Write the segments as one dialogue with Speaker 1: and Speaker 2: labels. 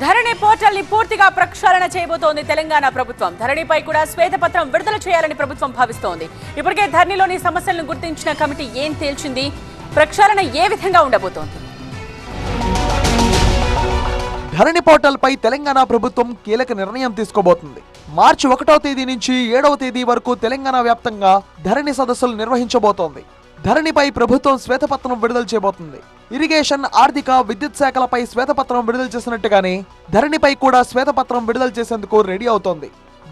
Speaker 1: ధరణి portal ని పూర్తిగా ప్రక్షాళన చేయబోతోంది తెలంగాణ ప్రభుత్వం. ధరణిపై కూడా శ్వేతపత్రం విడుదల చేయాలని ప్రభుత్వం భావిస్తోంది. ఇప్పటికే ధరణిలోని సమస్యలను గుర్తించిన కమిటీ ఏం తేల్చింది? ప్రక్షాళన ఏ విధంగా ఉండబోతోంది?
Speaker 2: ధరణి పోర్టల్ పై తెలంగాణ ప్రభుత్వం కీలక నిర్ణయం తీసుకోబోతుంది. మార్చి 1వ తేదీ నుంచి 7వ తేదీ వరకు తెలంగాణ వ్యాప్తంగా ధరణి సదస్సులు నిర్వహించబోతోంది. ధరణిపై ప్రభుత్వం శ్వేతపత్రం విడుదల చేయబోతుంది. ఇరిగేషన్, ఆర్థిక, విద్యుత్ శాఖలపై శ్వేతపత్రం విడుదల చేసినట్టుగానే ధరణిపై కూడా శ్వేతపత్రం విడుదల చేసేందుకు రెడీ అవుతోంది.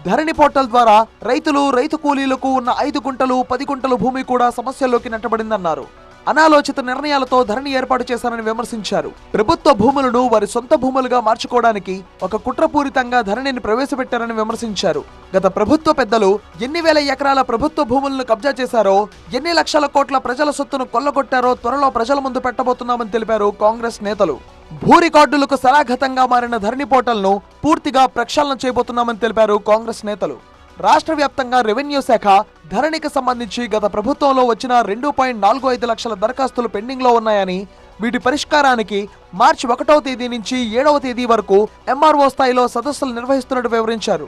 Speaker 2: ధరణి పోర్టల్ ద్వారా రైతు కూలీలకు ఉన్న 5 గుంటలు 10 గుంటలు భూమి కూడా సమస్యల్లోకి నెట్టబడిందన్నారు. అనాలోచిత నిర్ణయాలతో ధరణి ఏర్పాటు చేశారని విమర్శించారు. ప్రభుత్వ భూములను వారి సొంత భూములుగా మార్చుకోవడానికి ఒక కుట్రపూరితంగా ధరణిని ప్రవేశపెట్టారని విమర్శించారు. గత ప్రభుత్వ పెద్దలు ఎన్ని వేల ఎకరాల ప్రభుత్వ భూములను కబ్జా చేశారో, ఎన్ని లక్షల కోట్ల ప్రజల సొత్తును కొల్లగొట్టారో త్వరలో ప్రజల ముందు పెట్టబోతున్నామని తెలిపారు కాంగ్రెస్ నేతలు. భూ రికార్డులకు సరాఘతంగా మారిన ధరణి పోర్టల్ను పూర్తిగా ప్రక్షాళన చేయబోతున్నామని తెలిపారు కాంగ్రెస్ నేతలు. రాష్ట్ర వ్యాప్తంగా రెవెన్యూ శాఖ ధరణికి సంబంధించి గత ప్రభుత్వంలో వచ్చిన 2.45 లక్షల దరఖాస్తులు పెండింగ్ లో ఉన్నాయని, వీటి పరిష్కారానికి మార్చి 1వ తేదీ నుంచి 7వ తేదీ వరకు ఎంఆర్ఓ స్థాయిలో సదస్సులు నిర్వహిస్తున్నట్టు వివరించారు.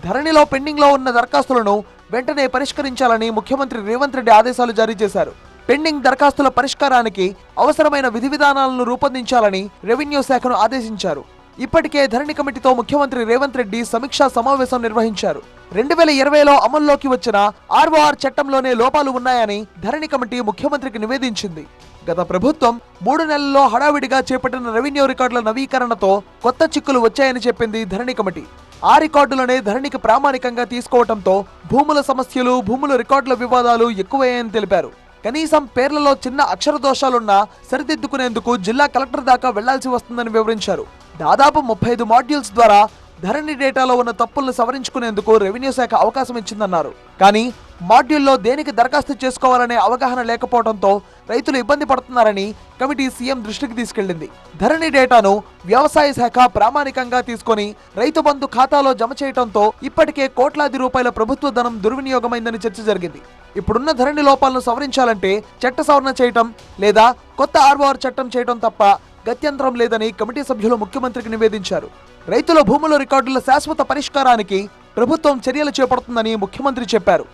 Speaker 2: ధరణిలో పెండింగ్ లో ఉన్న దరఖాస్తులను వెంటనే పరిష్కరించాలని ముఖ్యమంత్రి రేవంత్ రెడ్డి ఆదేశాలు జారీ చేశారు. పెండింగ్ దరఖాస్తుల పరిష్కారానికి అవసరమైన విధి విధానాలను రూపొందించాలని రెవెన్యూ శాఖను ఆదేశించారు. ఇప్పటికే ధరణి కమిటీతో ముఖ్యమంత్రి రేవంత్ రెడ్డి సమీక్షా సమావేశం నిర్వహించారు. 2020లో అమల్లోకి వచ్చిన ఆర్ఓఆర్ చట్టంలోనే లోపాలు ఉన్నాయని ధరణి కమిటీ ముఖ్యమంత్రికి నివేదించింది. గత ప్రభుత్వం 3 నెలల్లో హడావిడిగా చేపట్టిన రెవెన్యూ రికార్డుల నవీకరణతో కొత్త చిక్కులు వచ్చాయని చెప్పింది ధరణి కమిటీ. ఆ రికార్డులనే ధరణికి ప్రామాణికంగా తీసుకోవడంతో భూముల సమస్యలు, భూముల రికార్డుల వివాదాలు ఎక్కువయ్యాయని తెలిపారు. కనీసం పేర్లలో చిన్న అక్షర దోషాలున్నా సరిదిద్దుకునేందుకు జిల్లా కలెక్టర్ దాకా వెళ్లాల్సి వస్తుందని వివరించారు. దాదాపు 35 మాడ్యూల్స్ ద్వారా ధరణి డేటాలో ఉన్న తప్పులను సవరించుకునేందుకు రెవెన్యూ శాఖ అవకాశం ఇచ్చిందన్నారు. కానీ మాడ్యూల్లో దేనికి దరఖాస్తు చేసుకోవాలనే అవగాహన లేకపోవడంతో రైతులు ఇబ్బంది పడుతున్నారని కమిటీ సీఎం దృష్టికి తీసుకెళ్లింది. ధరణి డేటాను వ్యవసాయ శాఖ ప్రామాణికంగా తీసుకొని రైతు బంధు ఖాతాలో జమ చేయడంతో ఇప్పటికే కోట్లాది రూపాయల ప్రభుత్వ ధనం దుర్వినియోగమైందని చర్చ జరిగింది. ఇప్పుడున్న ధరణి లోపాలను సవరించాలంటే చట్ట సవరణ చేయటం లేదా కొత్త ఆర్ఓఆర్ చట్టం చేయటం తప్ప గత్యంతరం లేదని కమిటీ సభ్యులు ముఖ్యమంత్రికి నివేదించారు. రైతుల భూముల రికార్డుల శాశ్వత పరిష్కారానికి ప్రభుత్వం చర్యలు చేపడుతుందని ముఖ్యమంత్రి చెప్పారు.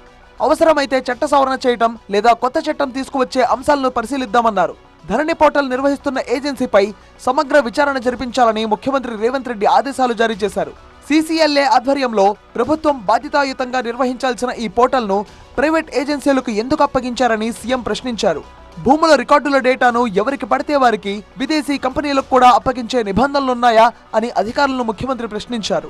Speaker 2: అవసరమైతే చట్ట సవరణ చేయటం లేదా కొత్త చట్టం తీసుకువచ్చే అంశాలను పరిశీలిద్దామన్నారు. ధరణి పోర్టల్ నిర్వహిస్తున్న ఏజెన్సీపై సమగ్ర విచారణ జరిపించాలని ముఖ్యమంత్రి రేవంత్ రెడ్డి ఆదేశాలు జారీ చేశారు. సీసీఎల్ఏ ఆధ్వర్యంలో ప్రభుత్వం బాధ్యతాయుతంగా నిర్వహించాల్సిన ఈ పోర్టల్ను ప్రైవేట్ ఏజెన్సీలకు ఎందుకు అప్పగించారని సీఎం ప్రశ్నించారు. భూముల రికార్డుల డేటాను ఎవరికి పడితే వారికి, విదేశీ కంపెనీలకు కూడా అప్పగించే నిబంధనలున్నాయా అని అధికారులను ముఖ్యమంత్రి ప్రశ్నించారు.